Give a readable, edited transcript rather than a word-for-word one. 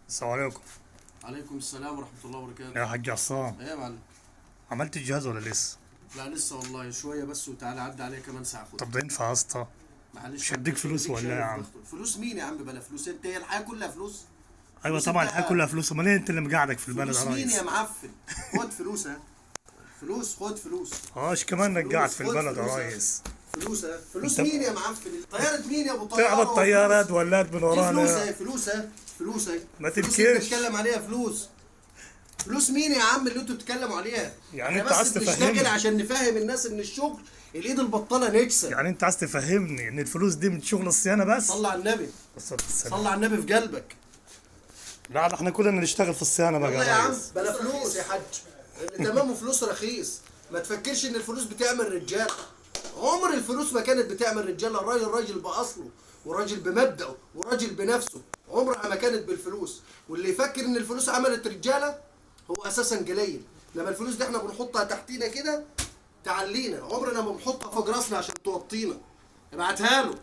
السلام عليكم. عليكم السلام ورحمة الله وبركاته. يا حاج عصام، ايه يا معلم؟ عملت الجهاز ولا لسه؟ لا لسه والله، شوية بس وتعالى عدى عليه كمان ساعة خد. طب ده ينفع يا اسطى؟ معلش مش هديك مش فلوس هديك ولا شاي إيه يا في عم؟ ضغطه. فلوس مين يا عم؟ بلا فلوس انت، هي الحياة كلها فلوس؟ ايوه فلوس طبعا انت. الحياه كلها فلوس، امال إيه انت اللي مقعدك في البلد يا فلوس مين يا ريس؟ معفن؟ خد فلوس ها. فلوس، خد فلوس. ايش كمان انك قاعد فلوس، في خد البلد فلوس يا ها. ريس؟ فلوس ها. فلوس انت مين يا معفن؟ طيارة مين يا ابو تعبت طيارة؟ طيارات وفلوس. ولات من دي فلوس ورانا. اهي، فلوس اهي. فلوس اهي. ما فلوس انت تبكيش. بتتكلم عليها فلوس. فلوس مين يا عم اللي انتوا بتتكلموا عليها؟ يعني احنا انت بس عايز بنشتغل تفهمني، عشان نفهم الناس ان الشغل الايد البطاله نكسه. يعني انت عايز تفهمني ان الفلوس دي من شغل الصيانه بس؟ صلى على النبي. الصلاة والسلام. صلى على النبي في قلبك. لا ده احنا كلنا نشتغل في الصيانه بقى يلا يا يا عم ريس. بلا فلوس يا حاج. تمام، وفلوس رخيص. ما تفكرش ان الفلوس بتعمل رجال. عمر الفلوس ما كانت بتعمل رجال. الراجل راجل باصله، وراجل بمبدأه، وراجل بنفسه. عمرها ما كانت بالفلوس. واللي يفكر ان الفلوس عملت رجاله هو اساسا قليل. لما الفلوس دي احنا بنحطها تحتينا كده تعلينا، عمرنا ما بنحطها فوق راسنا عشان توطينا. ابعتها له.